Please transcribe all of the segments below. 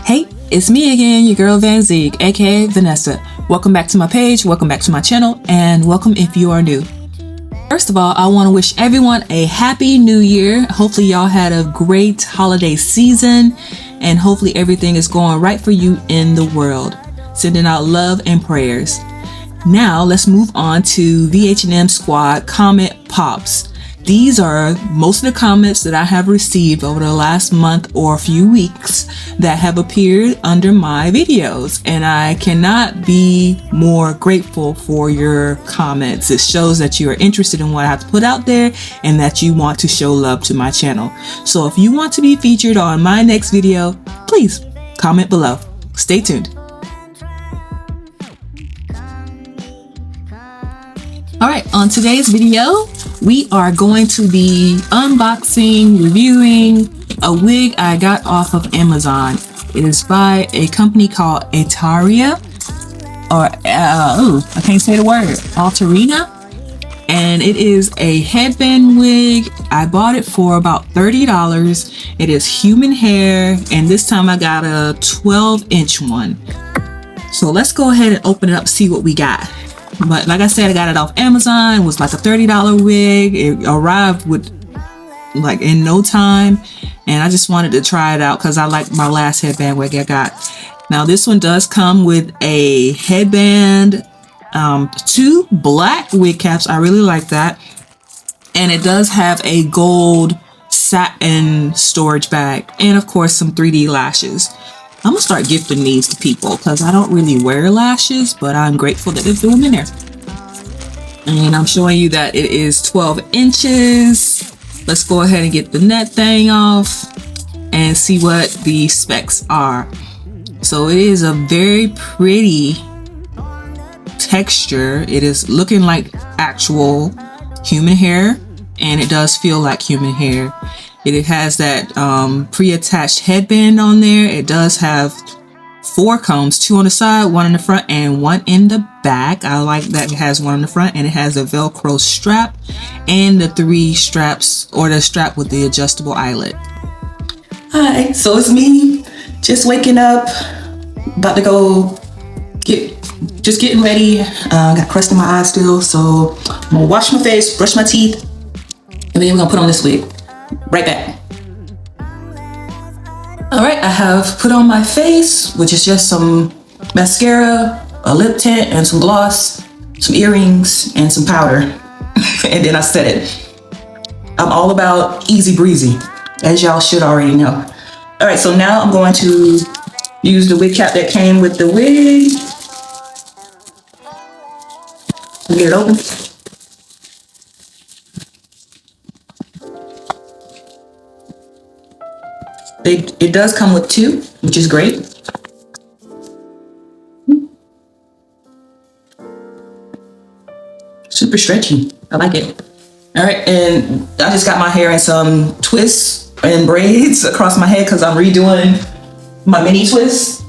Hey, it's me again, your girl VanZeigs, aka Vanessa. Welcome back to my page, welcome back to my channel, and welcome if you are new. First of all, I want to wish everyone a happy new year. Hopefully y'all had a great holiday season, and hopefully everything is going right for you in the world. Sending out love and prayers. Now let's move on to V-HNM Squad comment pops. These are most of the comments that I have received over the last month or a few weeks that have appeared under my videos, and I cannot be more grateful for your comments. It shows that you are interested in what I have to put out there and that you want to show love to my channel. So if you want to be featured on my next video, please comment below. Stay tuned. Alright, on today's video, we are going to be unboxing, reviewing a wig I got off of Amazon. It is by a company called Aiterina, or I can't say the word, Aiterina. And it is a headband wig. I bought it for about $30. It is human hair, and this time I got a 12-inch one. So let's go ahead and open it up, see what we got. But like I said, I got it off Amazon. It was like a $30 wig. It arrived with like in no time, and I just wanted to try it out because I like my last headband wig I got. Now this one does come with a headband, 2 black wig caps. I really like that, and it does have a gold satin storage bag, and of course some 3D lashes. I'm gonna start gifting these to people because I don't really wear lashes, but I'm grateful that they threw them in there. And I'm showing you that it is 12 inches. Let's go ahead and get the net thing off and see what the specs are. So it is a very pretty texture. It is looking like actual human hair, and it does feel like human hair. It has that pre-attached headband on there. It does have 4 combs, 2 on the side, 1 in the front, and 1 in the back. I like that it has 1 in the front, and it has a Velcro strap and the 3 straps, or the strap with the adjustable eyelet. Hi, so it's me, just waking up, about to go just getting ready. Got crust in my eye still, so I'm gonna wash my face, brush my teeth, and then we're gonna put on this wig. Right back. All right, I have put on my face, which is just some mascara, a lip tint, and some gloss, some earrings, and some powder. And then I set it. I'm all about easy breezy, as y'all should already know. All right, so now I'm going to use the wig cap that came with the wig. Get it open. It does come with 2, which is great. Super stretchy. I like it. All right, and I just got my hair in some twists and braids across my head because I'm redoing my mini twist.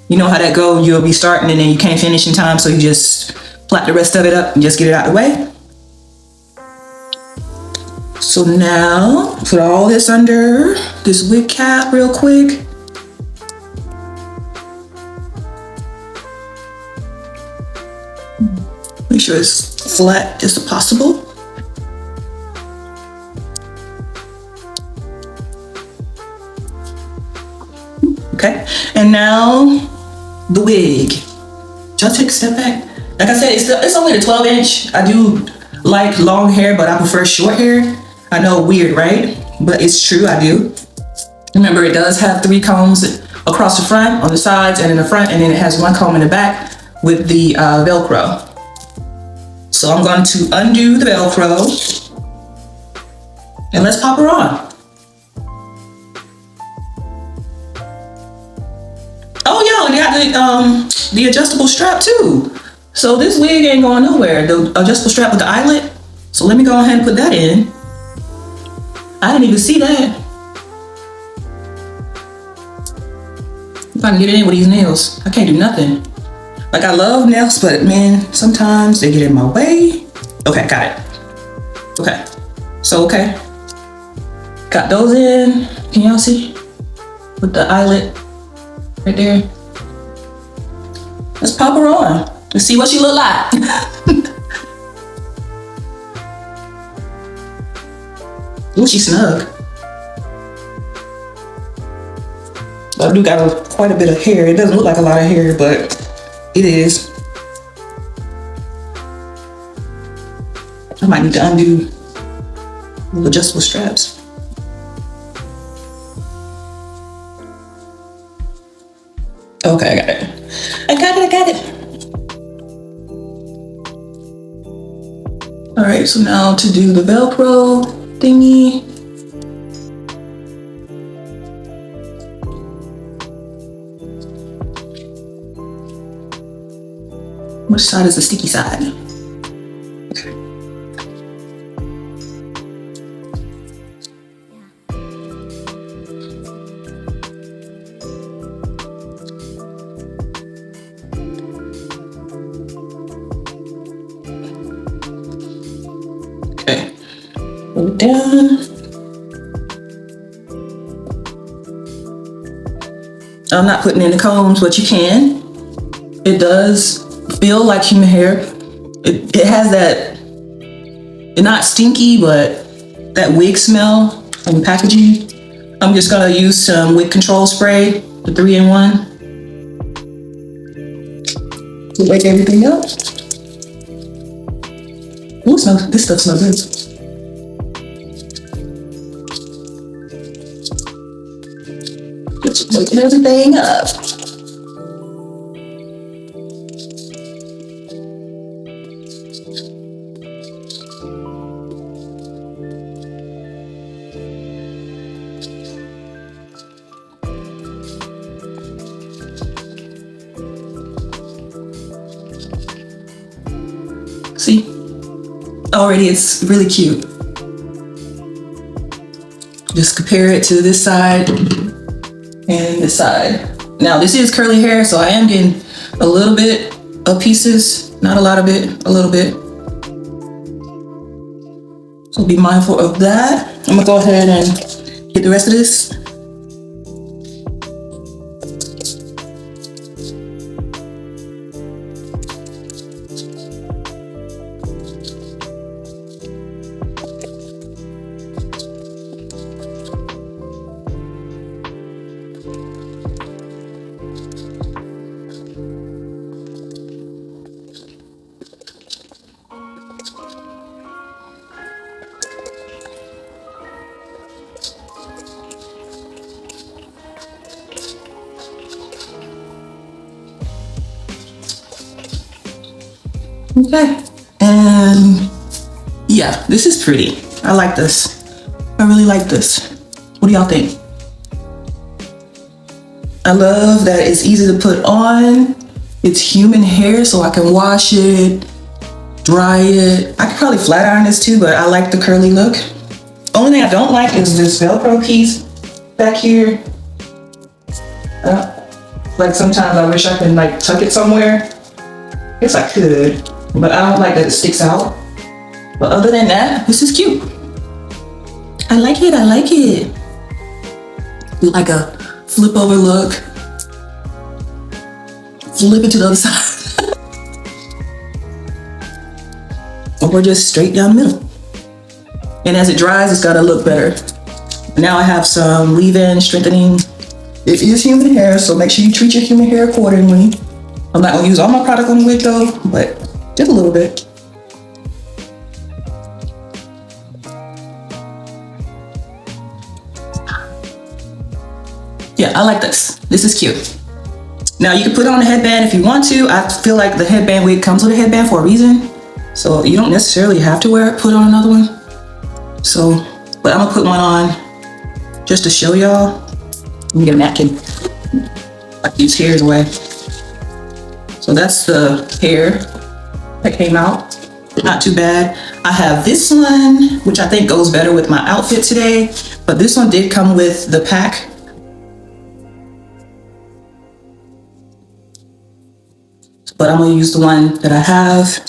You know how that go. You'll be starting and then you can't finish in time, so you just plait the rest of it up and just get it out of the way. So now, put all this under this wig cap real quick. Make sure it's flat as possible. Okay, and now the wig. Just take a step back. Like I said, it's only the 12-inch. I do like long hair, but I prefer short hair. I know, weird, right? But it's true, I do. Remember, it does have 3 combs across the front, on the sides, and in the front, and then it has 1 comb in the back with the Velcro. So I'm going to undo the Velcro, and let's pop her on. Oh, yeah, they got the adjustable strap too. So this wig ain't going nowhere. The adjustable strap with the eyelet. So let me go ahead and put that in. I didn't even see that. If I can get it in with these nails, I can't do nothing. Like, I love nails, but man, sometimes they get in my way. Okay, got it. Okay, so okay. Got those in. Can y'all see? With the eyelet. Right there. Let's pop her on. Let's see what she look like. Ooh, she's snug. I do got quite a bit of hair. It doesn't look like a lot of hair, but it is. I might need to undo the adjustable straps. Okay, I got it. I got it. All right, so now to do the Velcro thingy. Which side is the sticky side? Okay. Okay. Pull it down. I'm not putting in the combs, but you can. It does feel like human hair. It has that, it's not stinky, but that wig smell from the packaging. I'm just gonna use some wig control spray, the 3-in-1, to wake everything up. Ooh, this stuff smells good. Just waking everything up. See, already it's really cute. Just compare it to this side and this side. Now this is curly hair, so I am getting a little bit of pieces, not a lot of it, a little bit. So be mindful of that. I'm gonna go ahead and get the rest of this. Okay, and yeah, this is pretty. I like this. I really like this. What do y'all think? I love that it's easy to put on. It's human hair, so I can wash it, dry it. I could probably flat iron this too, but I like the curly look. Only thing I don't like is this Velcro piece back here. Like sometimes I wish I could like tuck it somewhere. I guess I could, but I don't like that it sticks out. But other than that, this is cute. I like it, I like it. Like a flip over look. Flip it to the other side. Or just straight down the middle. And as it dries, it's gotta look better. Now I have some leave-in strengthening. It is human hair, so make sure you treat your human hair accordingly. I'm not gonna use all my product on the wig though, but just a little bit. Yeah, I like this. This is cute. Now you can put on a headband if you want to. I feel like the headband wig comes with a headband for a reason. So you don't necessarily have to put on another one. So, but I'm gonna put one on just to show y'all. Let me get a napkin. Like these hairs away. So that's the hair that came out. Not too bad. I have this one, which I think goes better with my outfit today. But this one did come with the pack. But I'm gonna use the one that I have.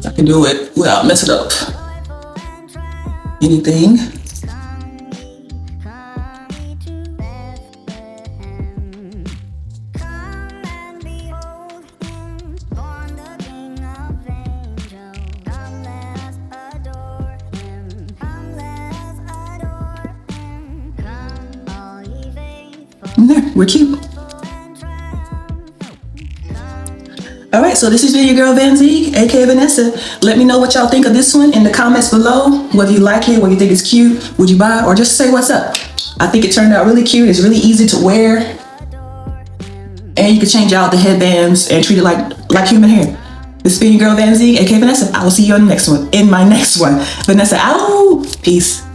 I can do it without messing up anything. And there, we're cute. All right, so this has been your girl VanZeigs, aka Vanessa. Let me know what y'all think of this one in the comments below. Whether you like it, whether you think it's cute, would you buy it, or just say what's up. I think it turned out really cute. It's really easy to wear, and you can change out the headbands and treat it like human hair. This has been your girl VanZeigs, aka Vanessa. I will see you on the next one. In my next one, Vanessa out. Peace.